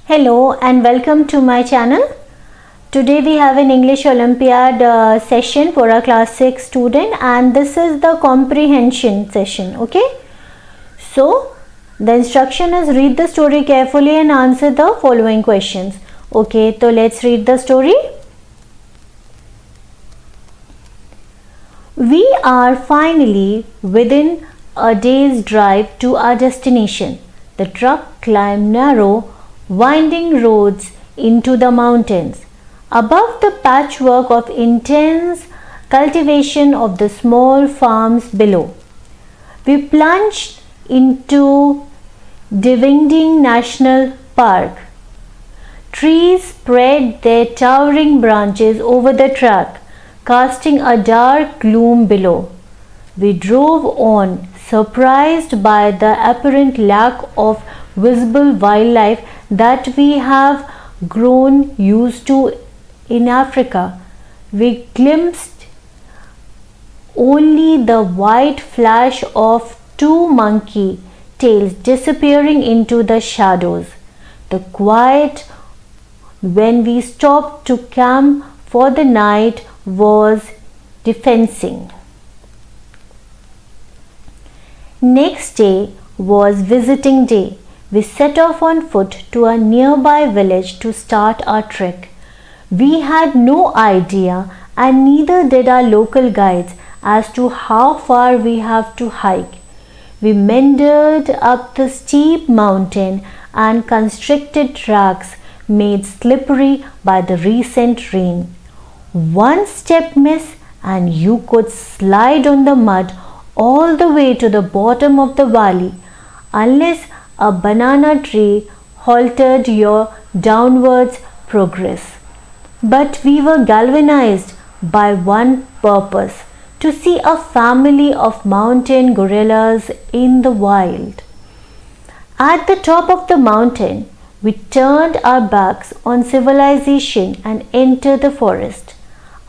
Hello and welcome to my channel. Today we have an English Olympiad session for a class 6 student, and this is the comprehension session. Okay, so the instruction is read the story carefully and answer the following questions. Okay, so let's read the story. We are finally within a day's drive to our destination. The truck climbed narrow, winding roads into the mountains. Above the patchwork of intense cultivation of the small farms below, we plunged into Divingding National Park. Trees spread their towering branches over the track, casting a dark gloom below. We drove on, surprised by the apparent lack of visible wildlife that we have grown used to in Africa. We glimpsed only the white flash of two monkey tails disappearing into the shadows. The quiet when we stopped to camp for the night was deafening. Next day was visiting day. We set off on foot to a nearby village to start our trek. We had no idea, and neither did our local guides, as to how far we have to hike. We meandered up the steep mountain and constricted tracks made slippery by the recent rain. One step miss and you could slide on the mud all the way to the bottom of the valley, unless a banana tree halted your downwards progress. But we were galvanized by one purpose: to see a family of mountain gorillas in the wild. At the top of the mountain, we turned our backs on civilization and entered the forest.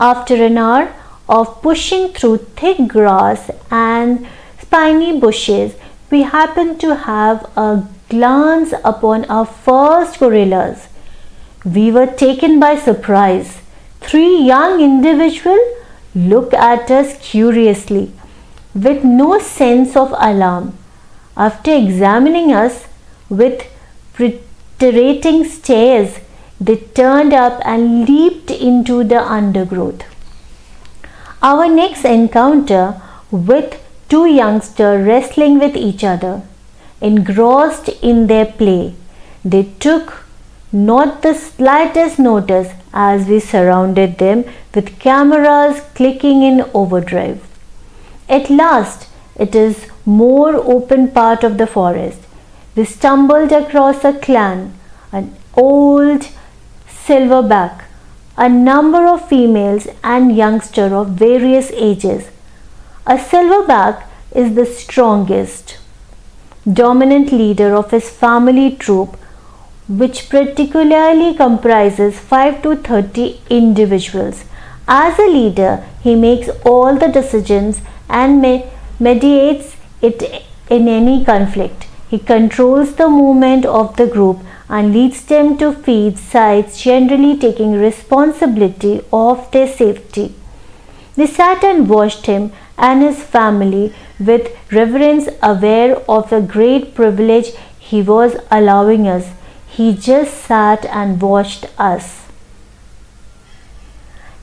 After an hour of pushing through thick grass and spiny bushes, we happened to have a glance upon our first gorillas. We were taken by surprise. Three young individuals looked at us curiously, with no sense of alarm. After examining us with penetrating stares, they turned up and leaped into the undergrowth. Our next encounter with two youngsters wrestling with each other. Engrossed in their play, they took not the slightest notice as we surrounded them with cameras clicking in overdrive. At last, it is more open part of the forest. We stumbled across a clan, an old silverback, a number of females and youngsters of various ages. A silverback is the strongest, dominant leader of his family troop, which particularly comprises 5 to 30 individuals. As a leader, he makes all the decisions and mediates it in any conflict. He controls the movement of the group and leads them to feed sites, generally taking responsibility of their safety. We sat and watched him and his family with reverence, aware of the great privilege he was allowing us. He just sat and watched us.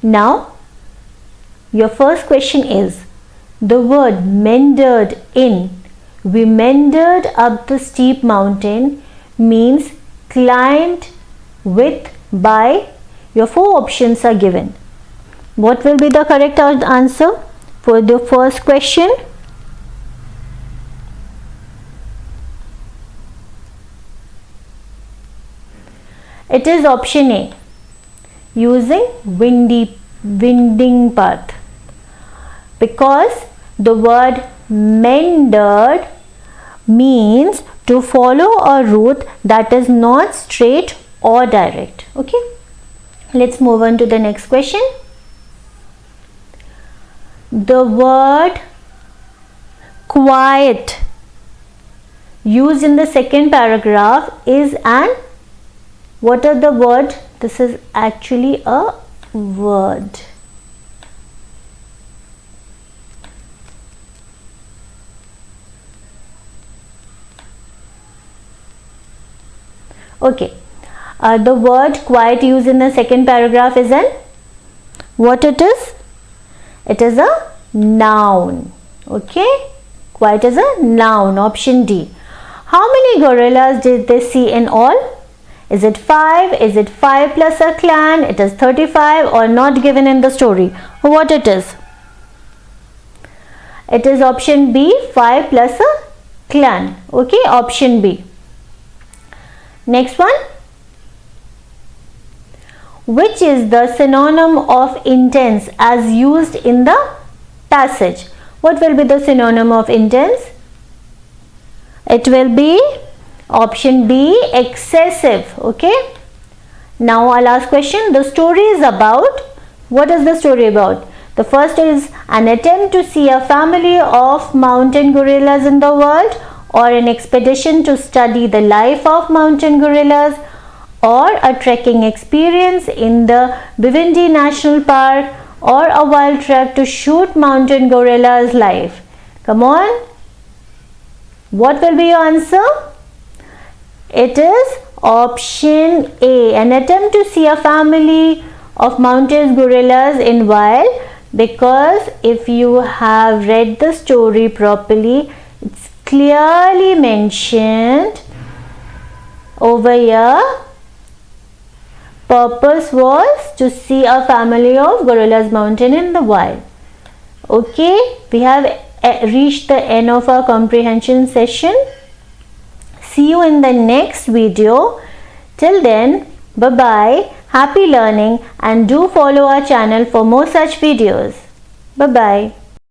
Now, your first question is the word meandered in. We meandered up the steep mountain means climbed with by. Your four options are given. What will be the correct answer for the first question? It is option A, using winding path, because the word meandered means to follow a route that is not straight or direct. Okay, let's move on to the next question. The word quiet used in the second paragraph is an What are the word? This is actually a word. Okay. The word quiet used in the second paragraph is an, what it is? It is a noun. Okay. Quiet is a noun. Option D. How many gorillas did they see in all? Is it 5? Is it 5 plus a clan? It is 35 or not given in the story. What it is? It is option B, 5 plus a clan. Okay, option B. Next one. Which is the synonym of intense as used in the passage? What will be the synonym of intense? It will be option B, excessive. Okay. Now our last question. The story is about, what is the story about? The first is an attempt to see a family of mountain gorillas in the world, or an expedition to study the life of mountain gorillas, or a trekking experience in the Bivindi National Park, or a wild trek to shoot mountain gorillas live. Come on. What will be your answer? It is option A, an attempt to see a family of mountain gorillas in wild, because if you have read the story properly, it's clearly mentioned over here. Purpose was to see a family of gorillas mountain in the wild. Okay, we have reached the end of our comprehension session. See you in the next video. Till then, bye bye, happy learning, and do follow our channel for more such videos. Bye bye.